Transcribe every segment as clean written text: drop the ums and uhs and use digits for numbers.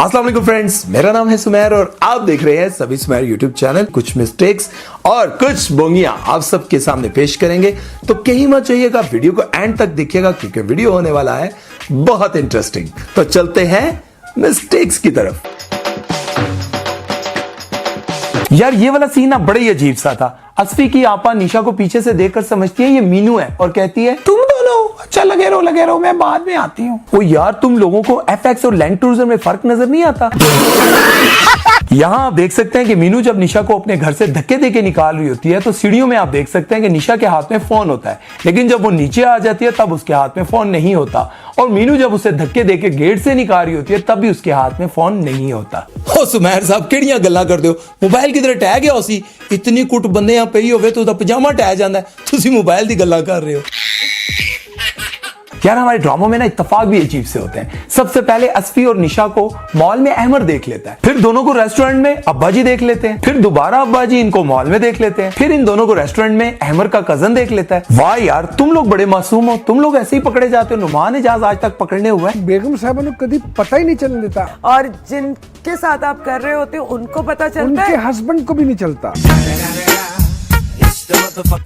अस्सलाम वालेकुम फ्रेंड्स, मेरा नाम है सुमेर और आप देख रहे हैं सभी सुमेर यूट्यूब चैनल। कुछ मिस्टेक्स और कुछ बोंगियां आप सबके सामने पेश करेंगे, तो कहीं मत जाइएगा, वीडियो को एंड तक देखिएगा क्योंकि वीडियो होने वाला है बहुत इंटरेस्टिंग। तो चलते हैं मिस्टेक्स की तरफ। यार ये वाला सीन ना बड़ा ही अजीब सा था। असफी की आपा निशा को पीछे से देखकर समझती है ये मीनू है और कहती है तुम दोनों अच्छा लगे रहो मैं बाद में आती हूँ। ओ यार तुम लोगों को एफएक्स और लैंड टूरिज्म में फर्क नजर नहीं आता? यहाँ आप देख सकते हैं कि मीनू जब निशा को अपने घर से धक्के देके निकाल रही होती है तो सीढ़ियों में आप देख सकते हैं कि निशा के हाथ में फोन होता है, लेकिन जब वो नीचे आ जाती है तब उसके हाथ में फोन नहीं होता। और मीनू जब उसे धक्के देके गेट से निकाल रही होती है तब भी उसके हाथ में फोन नहीं होता। ओ सुमेर साहब केड़ियां गल्लां करदे हो, मोबाइल किधर टह गया उसी? इतनी कुट बंदे यहाँ पई होवे तो पजामा टह जांदा है, तुसी मोबाइल दी गल्लां कर रहे हो। यार हमारे ड्रामों में ना इत्तेफाक भी अजीब से होते हैं। सबसे पहले असफी और निशा को मॉल में अहमर देख लेता है, फिर दोनों को रेस्टोरेंट में अब्बा जी देख लेते हैं, फिर दोबारा अब्बा जी इनको मॉल में देख लेते हैं, फिर इन दोनों को रेस्टोरेंट में अहमर का कजन देख लेता है। वाह यार तुम लोग बड़े मासूम हो, तुम लोग ऐसे ही पकड़े जाते हो। नुमान एजाज आज तक पकड़ने हुआ है, बेगम साहब ने कभी पता ही नहीं चलने देता, और जिनके साथ आप कर रहे होते हो उनको पता चलता है, उनके हस्बैंड को भी नहीं चलता।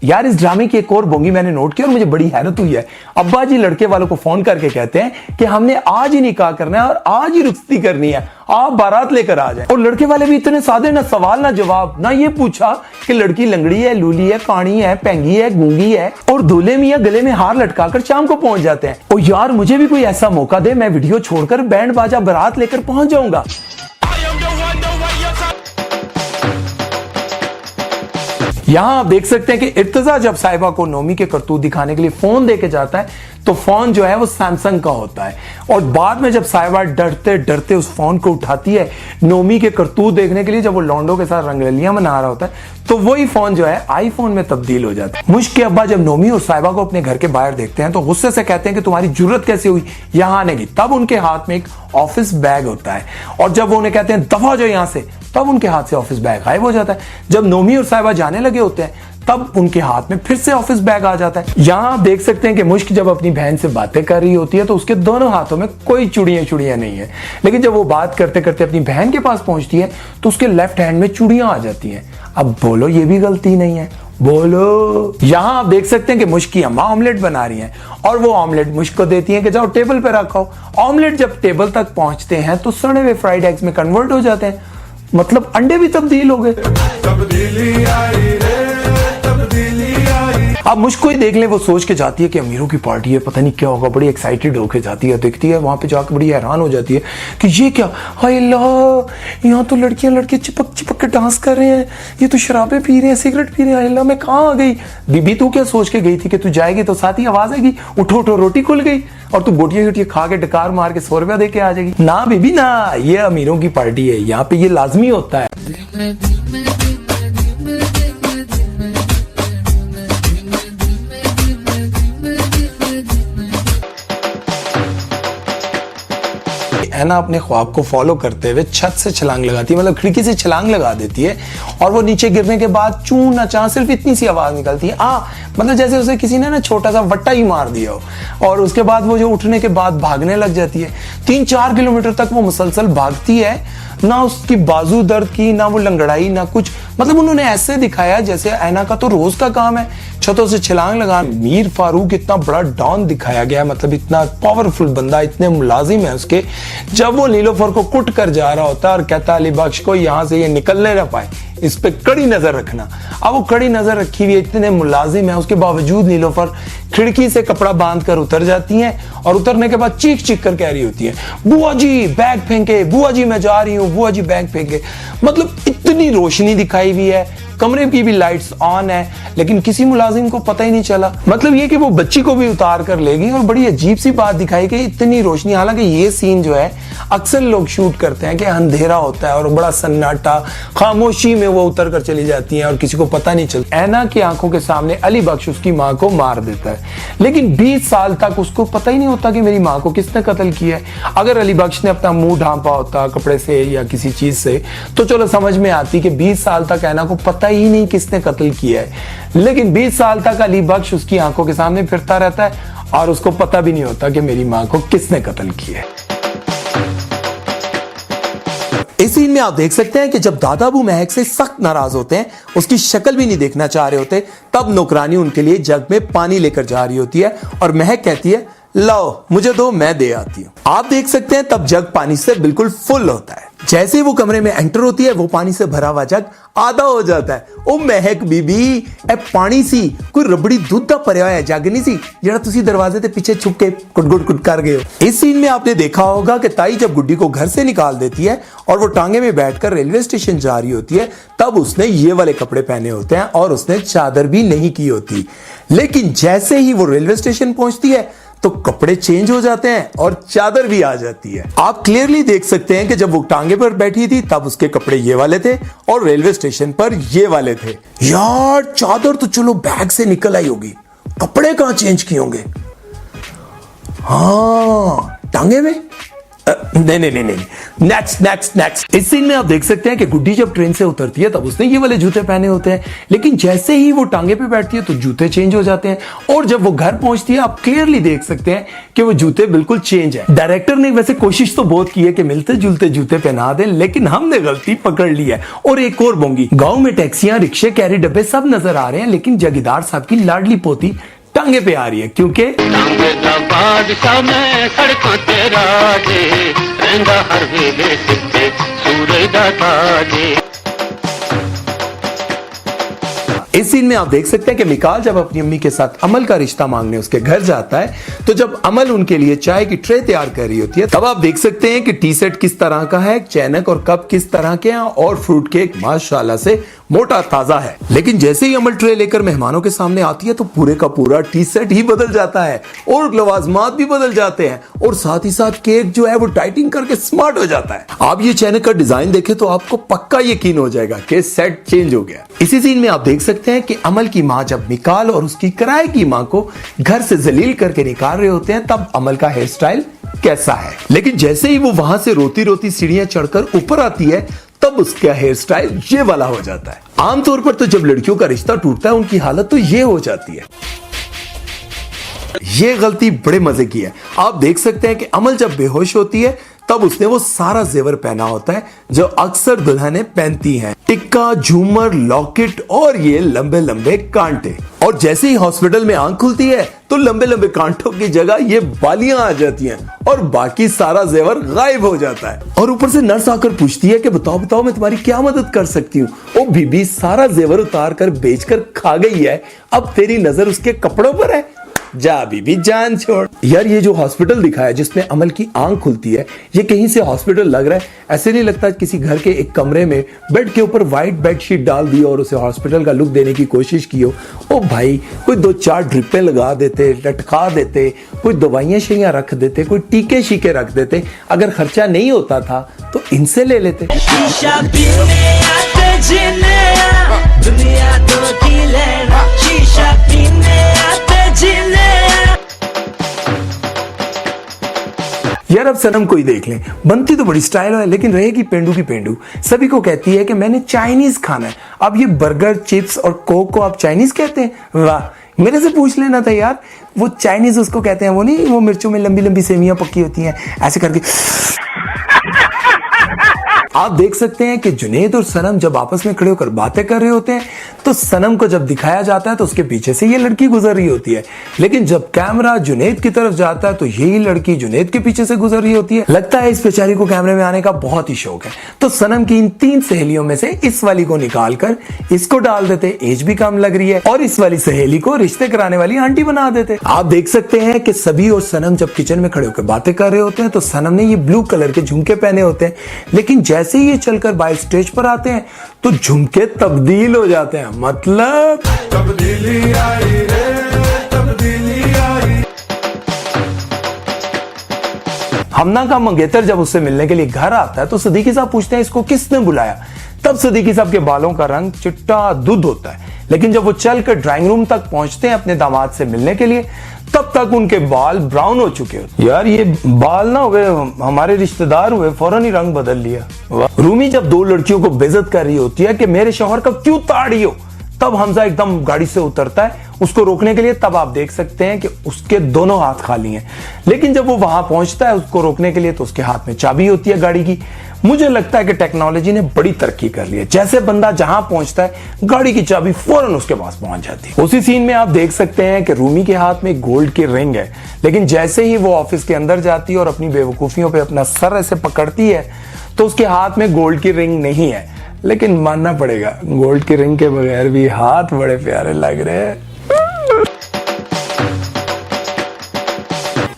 यार इस ड्रामे की एक और बोंगी मैंने नोट की और मुझे बड़ी हैरत हुई है। अब्बा जी लड़के वालों को फोन करके कहते हैं कि हमने आज ही निकाह करना है और आज ही रुखसती करनी है, आप बारात लेकर आ जाएं। और लड़के वाले भी इतने सादे, ना सवाल ना जवाब, ना ये पूछा कि लड़की लंगड़ी है, लूली है, काणी है, पेंगी है, गूंगी है, और दूल्हे मियां गले में हार लटकाकर शाम को पहुंच जाते हैं। और यार मुझे भी कोई ऐसा मौका दे, मैं वीडियो छोड़कर बैंड बाजा बारात लेकर पहुंच जाऊंगा। यहां आप देख सकते हैं कि इर्तजा जब साहिबा को नोमी के करतूत दिखाने के लिए फोन देके जाता है तो फोन जो है वो सैमसंग का होता है, और बाद में जब साहिबा डरते डरते उस फोन को उठाती है नोमी के करतूत देखने के लिए, जब वो लौंडों के साथ रंगरलियां मना रहा होता है, तो वही फोन जो है आईफोन में तब्दील हो जाता है। मुश्क के अब्बा जब नोमी और साहिबा को अपने घर के बाहर देखते हैं तो गुस्से से कहते हैं कि तुम्हारी जुर्रत कैसे हुई यहाँ आने की। तब उनके हाथ में एक ऑफिस बैग होता है, और जब वो उन्हें कहते हैं दफा जो यहाँ से, तब उनके हाथ से ऑफिस बैग गायब हो जाता है। जब नोमी और साहिबा जाने लगे होते हैं तब उनके हाथ में फिर से ऑफिस बैग आ जाता है। यहां आप देख सकते हैं कि मुश्क जब अपनी बहन से बातें कर रही होती है तो उसके दोनों हाथों में कोई चूड़ियां नहीं है, लेकिन जब वो बात करते करते अपनी बहन के पास पहुंचती है तो उसके लेफ्ट हैंड में चूड़ियां आ जाती हैं। अब बोलो ये भी गलती नहीं है, बोलो। यहां आप देख सकते हैं कि मुश्क की अम्मा ऑमलेट बना रही हैं और वो ऑमलेट मुश्क को देती हैं कि जाओ टेबल पे रखो। ऑमलेट जब टेबल तक पहुंचते हैं तो सड़े हुए फ्राइड एग्स में कन्वर्ट हो जाते हैं, मतलब अंडे भी तब्दील हो गए। अब मुझको ही देख ले, वो सोच के जाती है कि अमीरों की पार्टी है, पता नहीं क्या होगा, बड़ी एक्साइटेड होके जाती है, देखती है वहां पे जाकर बड़ी हैरान हो जाती है कि ये क्या, हाय अल्लाह, यहाँ तो लड़कियां लड़के चिपक चिपक के डांस कर रहे हैं, ये तो शराबें पी रहे हैं, सिगरेट पी रहे हैं, अल्लाह मैं कहाँ आ गई। बीबी तू क्या सोच के गई थी कि तू जाएगी तो साथ ही आवाज आएगी उठो उठो रोटी खुल गई, और तू बोटियां शोटियां खा के डकार मार के 100 रुपया दे के आ जाएगी? ना बीबी ना, ये अमीरों की पार्टी है, यहाँ पे ये लाजमी होता है। ऐना अपने ख्वाब को फॉलो करते हुए छत से छलांग लगाती है, मतलब खिड़की से छलांग लगा देती है, और वो नीचे गिरने के बाद चू ना चा सिर्फ इतनी सी आवाज निकलती है, मतलब जैसे उसे किसी ने ना छोटा सा वट्टा ही मार दिया हो। और उसके बाद वो जो उठने के बाद भागने लग जाती है। 3-4 किलोमीटर तक वो मुसलसल भागती है, ना उसकी बाजू दर्द की, ना वो लंगड़ाई, ना कुछ। मतलब उन्होंने ऐसे दिखाया जैसे ऐना का तो रोज का काम है छतों से छलांग लगा। मीर फारूक इतना बड़ा डॉन दिखाया गया, मतलब इतना पावरफुल बंदा, इतने मुलाजिम है उसके। जब वो नीलोफर को कुट कर जा रहा होता है और कहता अली बख्श को यहां से ये निकलने ना पाए, इस पे कड़ी नजर रखना। अब वो कड़ी नजर रखी हुई, इतने मुलाजिम है, उसके बावजूद नीलोफर खिड़की से कपड़ा बांध कर उतर जाती हैं, और उतरने के बाद चीख चीख कर कह रही होती है बुआ जी बैग फेंके, बुआ जी मैं जा रही हूँ, बुआ जी बैग फेंके। मतलब इतनी रोशनी दिखाई हुई है, कमरे की भी लाइट्स ऑन है, लेकिन किसी मुलाजिम को पता ही नहीं चला। मतलब ये कि वो बच्ची को भी उतार कर लेगी, और बड़ी अजीब सी बात दिखाई कि इतनी रोशनी। हालांकि ये सीन जो है अक्सर लोग शूट करते हैं कि अंधेरा होता है और बड़ा सन्नाटा, खामोशी में वो उतर कर चली जाती हैं और किसी को पता नहीं चलता। ऐना की आंखों के सामने अली बख्श उसकी माँ को मार देता है, लेकिन 20 साल तक उसको पता ही नहीं होता कि मेरी माँ को किसने कत्ल किया है। अगर अली बख्श ने अपना मुंह ढांपा होता कपड़े से या किसी चीज से तो चलो समझ में आती कि 20 साल तक ऐना को पता ही नहीं किसने कत्ल किया है, लेकिन 20 साल तक अली बख्श उसकी आंखों के सामने फिरता रहता है और उसको पता भी नहीं होता कि मेरी माँ को किसने कत्ल किया है। इस सीन में आप देख सकते हैं कि जब दादा अबू महक से सख्त नाराज होते हैं, उसकी शक्ल भी नहीं देखना चाह रहे होते, तब नौकरानी उनके लिए जग में पानी लेकर जा रही होती है और महक कहती है लाओ मुझे दो, मैं दे आती हूं। आप देख सकते हैं तब जग पानी से बिल्कुल फुल होता है। जैसे ही वो कमरे में एंटर होती है, वो पानी से भरा हुआ जग आधा हो जाता है। ओ महक बीबी, ए पानी सी कोई रबड़ी दूध का भरिया होया जग नहीं सी जेड़ा तुसी दरवाजे ते पीछे छुप के कुट कर गए हो। इस सीन में आपने देखा होगा कि ताई जब गुड्डी को घर से निकाल देती है और वो टांगे में बैठकर रेलवे स्टेशन जा रही होती है, तब उसने ये वाले कपड़े पहने होते हैं और उसने चादर भी नहीं की होती। लेकिन जैसे ही वो रेलवे स्टेशन पहुंचती है तो कपड़े चेंज हो जाते हैं और चादर भी आ जाती है। आप क्लियरली देख सकते हैं कि जब वो टांगे पर बैठी थी तब उसके कपड़े ये वाले थे और रेलवे स्टेशन पर ये वाले थे। यार चादर तो चलो बैग से निकल आई होगी, कपड़े कहां चेंज किए होंगे? हाँ टांगे में? नहीं, नेक्स्ट। इस सीन में आप देख सकते हैं कि गुड्डी जब ट्रेन से उतरती है तब उसने ये वाले जूते पहने होते हैं, लेकिन जैसे ही वो टांगे पे बैठती है तो जूते चेंज हो जाते हैं और जब वो घर पहुंचती है आप क्लियरली देख सकते हैं कि वो जूते बिल्कुल चेंज है। डायरेक्टर ने वैसे कोशिश तो बहुत की है कि मिलते जुलते जूते पहना दें, लेकिन हमने गलती पकड़ ली है। और एक और बोंगी, गाँव में टैक्सियां, रिक्शे, कैरी डब्बे सब नजर आ रहे हैं, लेकिन जगीरदार साहब की लाडली पोती टांगे पे आ रही है, क्योंकि इस सीन में आप देख सकते हैं कि मिकाल जब अपनी अम्मी के साथ अमल का रिश्ता मांगने उसके घर जाता है, तो जब अमल उनके लिए चाय की ट्रे तैयार कर रही होती है, तब आप देख सकते हैं कि टी सेट किस तरह का है, चैनक और कप किस तरह के हैं और फ्रूट केक माशाल्लाह से मोटा ताजा है। लेकिन जैसे ही अमल ट्रे लेकर मेहमानों के सामने आती है तो पूरे का पूरा टी सेट ही बदल जाता है और लवाजमात भी बदल जाते हैं और साथ ही साथ केक जो है वो टाइटिंग करके स्मार्ट हो जाता है। आप ये चैनक का डिजाइन देखें तो आपको पक्का यकीन हो जाएगा कि सेट चेंज हो गया। इसी सीन में आप देख सकते हैं कि अमल की माँ जब मिकाल और उसकी किराए की माँ को घर से जलील करके निकाल रहे होते हैं, तब अमल का हेयर स्टाइल कैसा है। लेकिन जैसे ही वो वहां से रोती रोती सीढ़ियां चढ़कर ऊपर आती है, तब उसका हेयर स्टाइल ये वाला हो जाता है। आमतौर पर तो जब लड़कियों का रिश्ता टूटता है उनकी हालत तो ये हो जाती है। ये गलती बड़े मजे की है। आप देख सकते हैं कि अमल जब बेहोश होती है तब उसने वो सारा जेवर पहना होता है जो अक्सर दुल्हनें पहनती हैं, टिक्का, झूमर, लॉकेट और ये लंबे लंबे कांटे। और जैसे ही हॉस्पिटल में आंख खुलती है तो लंबे लंबे कांटों की जगह ये बालियां आ जाती हैं और बाकी सारा जेवर गायब हो जाता है। और ऊपर से नर्स आकर पूछती है कि बताओ मैं तुम्हारी क्या मदद कर सकती हूँ। ओ बीबी, सारा जेवर उतार कर बेचकर खा गई है, अब तेरी नजर उसके कपड़ों पर है, जा बीबी जान छोड़। यार ये जो हॉस्पिटल दिखाया जिसमें अमल की आंख खुलती है, ये कहीं से हॉस्पिटल लग रहा है। ऐसे नहीं लगता किसी घर के एक कमरे में बेड के ऊपर व्हाइट बेडशीट डाल दी और उसे हॉस्पिटल का लुक देने की कोशिश की हो। ओ भाई, कोई 2-4 ड्रिपें लगा देते, लटका देते, कोई दवाइयां शैयां रख देते, कोई टीके शीके रख देते। अगर खर्चा नहीं होता था तो इनसे ले लेते। यार अब सनम को ही देख लें, बनती तो बड़ी स्टाइल है लेकिन रहेगी पेंडू की पेंडू। सभी को कहती है कि मैंने चाइनीज खाना है। अब ये बर्गर, चिप्स और कोक को आप चाइनीज कहते हैं? वाह, मेरे से पूछ लेना था यार। वो चाइनीज उसको कहते हैं, वो नहीं, वो मिर्चों में लंबी लंबी सेवियां पक्की होती हैं ऐसे करके। आप देख सकते हैं कि जुनैद और सनम जब आपस में खड़े होकर बातें कर रहे होते हैं तो सनम को जब दिखाया जाता है तो उसके पीछे से ये लड़की गुजर रही होती है, लेकिन जब कैमरा जुनैद की तरफ जाता है तो यही लड़की जुनैद के पीछे से गुजर रही होती है। लगता है इस बेचारी को कैमरे में आने का बहुत ही शौक है, तो सनम की इन 3 सहेलियों में से इस वाली को निकाल कर इसको डाल देते, एज भी कम लग रही है, और इस वाली सहेली को रिश्ते कराने वाली आंटी बना देते। आप देख सकते हैं कि सभी और सनम जब किचन में खड़े होकर बातें कर रहे होते हैं तो सनम ने ये ब्लू कलर के झुमके पहने होते हैं, लेकिन जैसे ही ये चलकर बाहर स्टेज पर आते हैं तो झुमके तब्दील हो जाते हैं। मतलब तब्दीली आई रे, तब्दीली आई। हमना का मंगेतर जब उससे मिलने के लिए घर आता है तो सदीकी साहब पूछते हैं इसको किसने बुलाया। तब सदीकी साहब के बालों का रंग चिट्टा दूध होता है, लेकिन जब वो चलकर ड्राइंग रूम तक पहुंचते हैं अपने दामाद से मिलने के लिए तब तक उनके बाल ब्राउन हो चुके होते। यार ये बाल ना हुए हमारे रिश्तेदार हुए, फौरन ही रंग बदल लिया। रूमी जब 2 लड़कियों को बेइज्जत कर रही होती है कि मेरे शौहर का क्यों ताड़ी हो, तब हमजा एकदम गाड़ी से उतरता है उसको रोकने के लिए। तब आप देख सकते हैं कि उसके दोनों हाथ खाली हैं, लेकिन जब वो वहां पहुंचता है उसको रोकने के लिए तो उसके हाथ में चाबी होती है गाड़ी की। मुझे लगता है कि टेक्नोलॉजी ने बड़ी तरक्की कर ली है। जैसे बंदा जहां पहुंचता है गाड़ी की चाबी फौरन उसके पास पहुंच जाती है। उसी सीन में आप देख सकते हैं कि रूमी के हाथ में गोल्ड की रिंग है, लेकिन जैसे ही वो ऑफिस के अंदर जाती है और अपनी बेवकूफियों पे अपना सर ऐसे पकड़ती है तो उसके हाथ में गोल्ड की रिंग नहीं है। लेकिन मानना पड़ेगा गोल्ड की रिंग के बगैर भी हाथ बड़े प्यारे लग रहे हैं।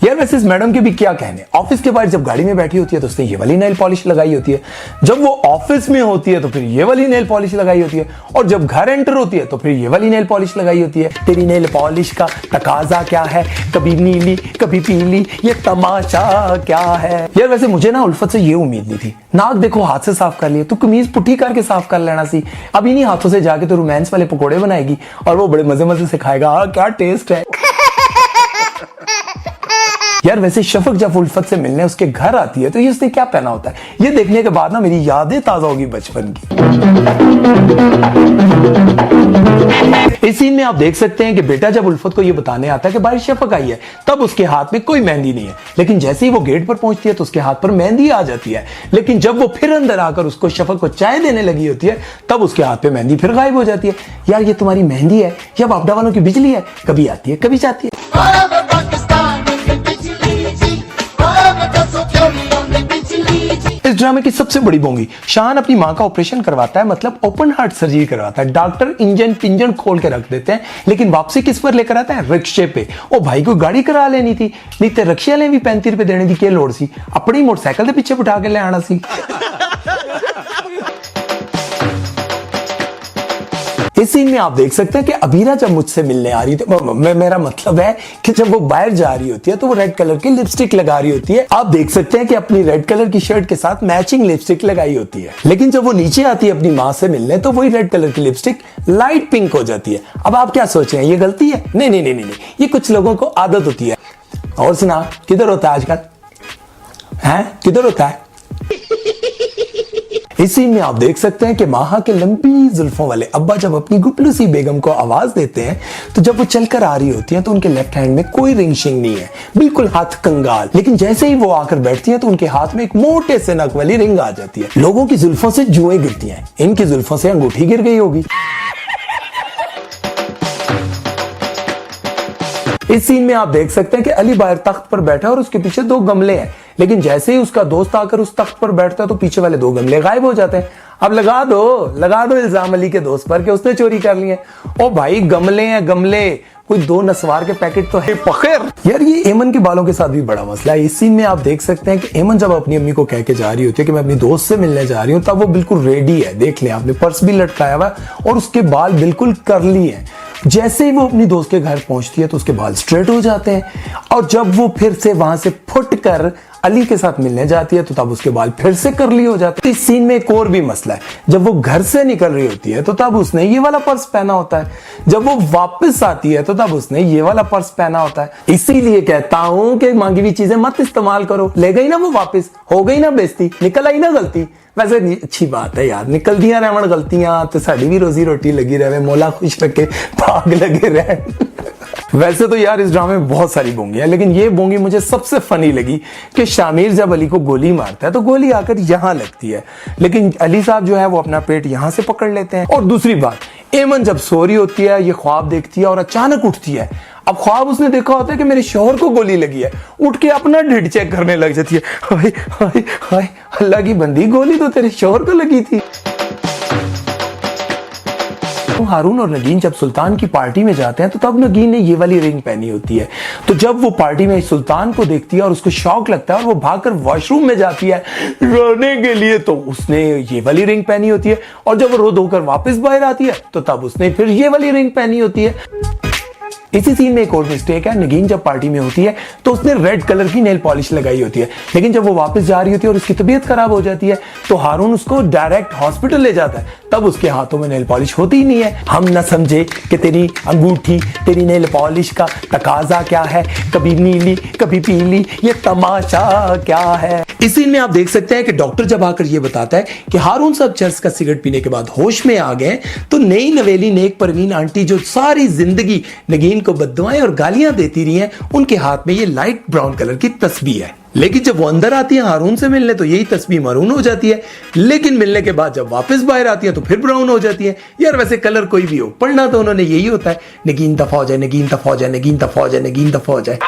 यार वैसे इस मैडम के भी क्या कहने, ऑफिस के बाहर जब गाड़ी में बैठी होती है तो उसने ये वाली नेल पॉलिश लगाई होती है, जब वो ऑफिस में होती है तो फिर ये वाली नेल पॉलिश लगाई होती है, और जब घर एंटर होती है तो फिर ये वाली नेल पॉलिश लगाई होती है। तेरी नेल पॉलिश का तकाजा क्या है, कभी नीली कभी पीली, ये तमाशा क्या है। यार वैसे मुझे ना उल्फत से ये उम्मीद नहीं थी। नाक देखो हाथ से साफ कर लिए, तू कमीज पुट्ठी करके साफ कर लेना सी। अब इन्हीं हाथों से जाके तो रोमांस वाले पकोड़े बनाएगी और वो बड़े मजे मजे से खाएगा। हाँ क्या टेस्ट है। यार वैसे शफक जब उल्फत से मिलने उसके घर आती है तो ये उसने क्या पहना होता है, ये देखने के बाद ना मेरी यादें ताजा होगी बचपन की। इस सीन में आप देख सकते हैं कि बेटा जब उल्फत को ये बताने आता है कि बाहर शफक आई है, तब उसके हाथ में कोई मेहंदी नहीं है, लेकिन जैसे ही वो गेट पर पहुंचती है तो उसके हाथ पर मेहंदी आ जाती है। लेकिन जब वो फिर अंदर आकर उसको शफक को चाय देने लगी होती है तब उसके हाथ पे मेहंदी फिर गायब हो जाती है। यार ये तुम्हारी मेहंदी है या बापडा वालों की बिजली है, कभी आती है कभी जाती है। इस ड्रामे की सबसे बड़ी बोंगी, शान अपनी मां का ऑपरेशन करवाता है, मतलब ओपन हार्ट सर्जरी करवाता है। डॉक्टर इंजन पिंजन खोल के रख देते हैं, लेकिन वापसी किस पर लेकर आता है, रिक्शे पे। ओ भाई को गाड़ी करा लेनी थी, नहीं तो रिक्शे वाले भी 35 रुपए देने की क्या लोड़ सी, अपनी मोटरसाइकिल के पीछे बिठा के ले आना सी। इस सीन में आप देख सकते हैं कि अबीरा जब मुझसे मिलने आ रही थी, मेरा मतलब है कि जब वो बाहर जा रही होती है तो वो रेड कलर की लिपस्टिक लगा रही होती है। आप देख सकते हैं कि अपनी रेड कलर की शर्ट के साथ मैचिंग लिपस्टिक लगाई होती है, लेकिन जब वो नीचे आती है अपनी मां से मिलने तो वही रेड कलर की लिपस्टिक लाइट पिंक हो जाती है। अब आप क्या सोच रहे हैं, ये गलती है? नहीं नहीं नहीं नहीं, ये कुछ लोगों को आदत होती है। और सुना, किधर होता है आजकल, हैं किधर होता है? इस सीन में आप देख सकते हैं कि माहा के लंबी जुल्फों वाले अब्बा जब अपनी गुपलू सी बेगम को आवाज देते हैं तो जब वो चलकर आ रही होती हैं तो उनके लेफ्ट हैंड में कोई रिंग शिंग नहीं है, बिल्कुल हाथ कंगाल। लेकिन जैसे ही वो आकर बैठती हैं तो उनके हाथ में एक मोटे से नक वाली रिंग आ जाती है। लोगों की जुल्फों से जुएं गिरती हैं, इनकी जुल्फों से अंगूठी गिर गई होगी। इस सीन में आप देख सकते हैं कि अली बाहर तख्त पर बैठा है और उसके पीछे 2 गमले हैं, लेकिन जैसे ही उसका दोस्त आकर उस तख्त पर बैठता है तो पीछे वाले 2 गमले गायब हो जाते हैं। अब लगा दो इल्जाम अली के दोस्त पर कि उसने चोरी कर लिए। ओ भाई गमले हैं गमले, कोई 2 नस्वार के पैकेट तो है पखेर। यार ये एमन के बालों के साथ भी बड़ा मसला है। इस सीन में आप देख सकते हैं कि एमन जब अपनी अम्मी को कह के जा रही होती है कि मैं अपनी दोस्त से मिलने जा रही हूँ, तब वो बिल्कुल रेडी है। देख लें आपने, पर्स भी लटकाया हुआ और उसके बाल बिल्कुल कर्ली है। जैसे ही वो अपनी दोस्त के घर पहुंचती है तो उसके बाल स्ट्रेट हो जाते हैं, और जब वो फिर से वहां से फुट कर अली के साथ मिलने जाती है तो तब उसके बाल फिर से कर्ली हो जाते हैं। इस सीन में एक और भी मसला है, जब वो घर से निकल रही होती है तो तब उसने ये वाला पर्स पहना होता है, जब वो वापस आती है तो तब उसने ये वाला पर्स पहना होता है। इसीलिए कहता हूं कि मांगी हुई चीजें मत इस्तेमाल करो। ले गई ना वो वापस, हो गई ना बेइज्जती, निकल आई ना गलती। वैसे अच्छी बात है यार, निकल दिया रहन गलतियां तो साड़ी भी रोजी रोटी लगी रहे, मौला खुश रखे, भाग लगे रहे। वैसे तो यार इस ड्रामे में बहुत सारी बोंगी है, लेकिन ये बोंगी मुझे सबसे फनी लगी कि शामिर जब अली को गोली मारता है तो गोली आकर यहां लगती है, लेकिन अली साहब जो है वो अपना पेट यहां से पकड़ लेते हैं। और दूसरी बात, एमन जब सो रही होती है ये ख्वाब देखती है और अचानक उठती है। अब ख्वाब उसने देखा होता है कि मेरे शौहर को गोली लगी है, उठ के अपना ढिड चेक करने लग जाती है। हाय हाय हाय, अल्लाह की बंदी, गोली तो तेरे शौहर को लगी थी। हारून और नगीन जब सुल्तान की पार्टी में जाते हैं तो तब नगीन ने ये वाली रिंग पहनी होती है। तो जब वो पार्टी में सुल्तान को देखती है और उसको शौक लगता है और वो भागकर वॉशरूम में जाती है रोने के लिए, तो उसने ये वाली रिंग पहनी होती है। और जब वो रो धोकर वापस बाहर आती है तो तब उसने फिर ये वाली रिंग पहनी होती है। इसी सीन में एक और मिस्टेक है, नगीन जब पार्टी में होती है तो उसने रेड कलर की नेल पॉलिश लगाई होती है, लेकिन जब वो वापस जा रही होती है और उसकी तबीयत खराब हो जाती है तो हारून उसको डायरेक्ट हॉस्पिटल ले जाता है, तब उसके हाथों में नेल पॉलिश होती ही नहीं है। हम न समझे कि तेरी अंगूठी, तेरी नेल पॉलिश का तकाजा क्या है, कभी नीली कभी पीली, ये तमाशा क्या है। इस सीन में आप देख सकते हैं कि डॉक्टर जब आकर यह बताता है कि हारून साहब चर्च का सिगरेट पीने के बाद होश में आ गए, तो नई नवेली नेक परवीन आंटी जो सारी जिंदगी नगीन को बद्दुआएं और गालियां देती रही हैं, उनके हाथ में ये लाइट ब्राउन कलर की तस्बीह है। लेकिन जब वो अंदर आती है हारून से मिलने तो यही तस्बीह मरून हो जाती है, लेकिन मिलने के बाद जब वापस बाहर आती है तो फिर ब्राउन हो जाती है। यार वैसे कलर कोई भी हो, पढ़ना तो उन्होंने यही होता है, नगीन दफा हो जाए, नगीन दफा हो जाए, नगीन दफा हो जाए, नगीन दफा हो जाए।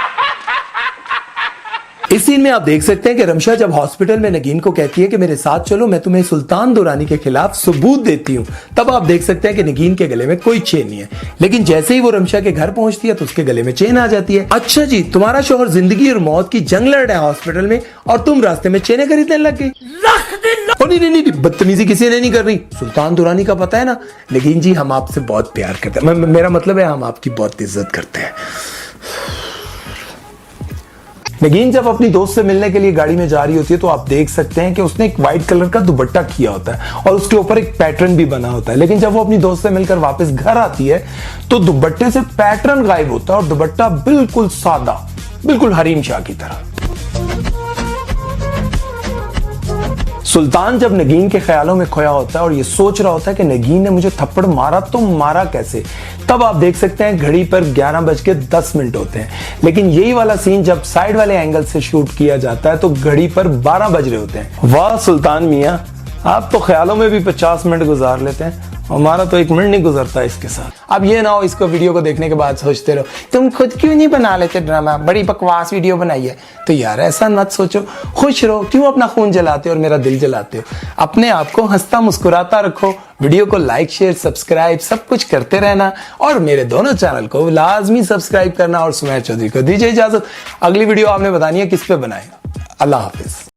इस सीन में आप देख सकते हैं कि रमशा जब हॉस्पिटल में नगीन को कहती है कि मेरे साथ चलो, मैं तुम्हें सुल्तान दुरानी के खिलाफ सबूत देती हूं, तब आप देख सकते हैं कि नगीन के गले में कोई चेन नहीं है। लेकिन जैसे ही वो रमशा के घर पहुंचती है तो उसके गले में चेन आ जाती है। अच्छा जी, तुम्हारा शौहर जिंदगी और मौत की जंग लड़ रहा है हॉस्पिटल में और तुम रास्ते में चेनें खरीदने लग गई। नहीं, बदतमीजी किसी ने नहीं कर रही। सुल्तान दुरानी का पता है ना, नगीन जी हम आपसे बहुत प्यार करते हैं, मेरा मतलब है हम आपकी बहुत इज्जत करते हैं। नगीन जब अपनी दोस्त से मिलने के लिए गाड़ी में जा रही होती है तो आप देख सकते हैं कि उसने एक व्हाइट कलर का दुपट्टा किया होता है और उसके ऊपर एक पैटर्न भी बना होता है। लेकिन जब वो अपनी दोस्त से मिलकर वापस घर आती है तो दुपट्टे से पैटर्न गायब होता है और दुपट्टा बिल्कुल सादा, बिल्कुल हरीम शाह की तरह। सुल्तान जब नगीन के ख्यालों में खोया होता है और ये सोच रहा होता है कि नगीन ने मुझे थप्पड़ मारा तो मारा कैसे, तब आप देख सकते हैं घड़ी पर 11:10 होते हैं। लेकिन यही वाला सीन जब साइड वाले एंगल से शूट किया जाता है तो घड़ी पर 12 बज रहे होते हैं। वाह सुल्तान मियां, आप तो ख्यालों में भी 50 मिनट गुजार लेते हैं, हमारा तो 1 मिनट नहीं गुजरता इसके साथ। अब ये ना हो इसको वीडियो को देखने के बाद सोचते रहो तुम खुद क्यों नहीं बना लेते ड्रामा, बड़ी बकवास वीडियो बनाई है। तो यार ऐसा मत सोचो, खुश रहो, क्यों अपना खून जलाते हो और मेरा दिल जलाते हो। अपने आप को हंसता मुस्कुराता रखो, वीडियो को लाइक शेयर सब्सक्राइब सब कुछ करते रहना और मेरे दोनों चैनल को लाजमी सब्सक्राइब करना। और सुमैर चौधरी को दीजिए इजाजत, अगली वीडियो आपने बतानी है किस पे बनाएगा। अल्लाह हाफिज।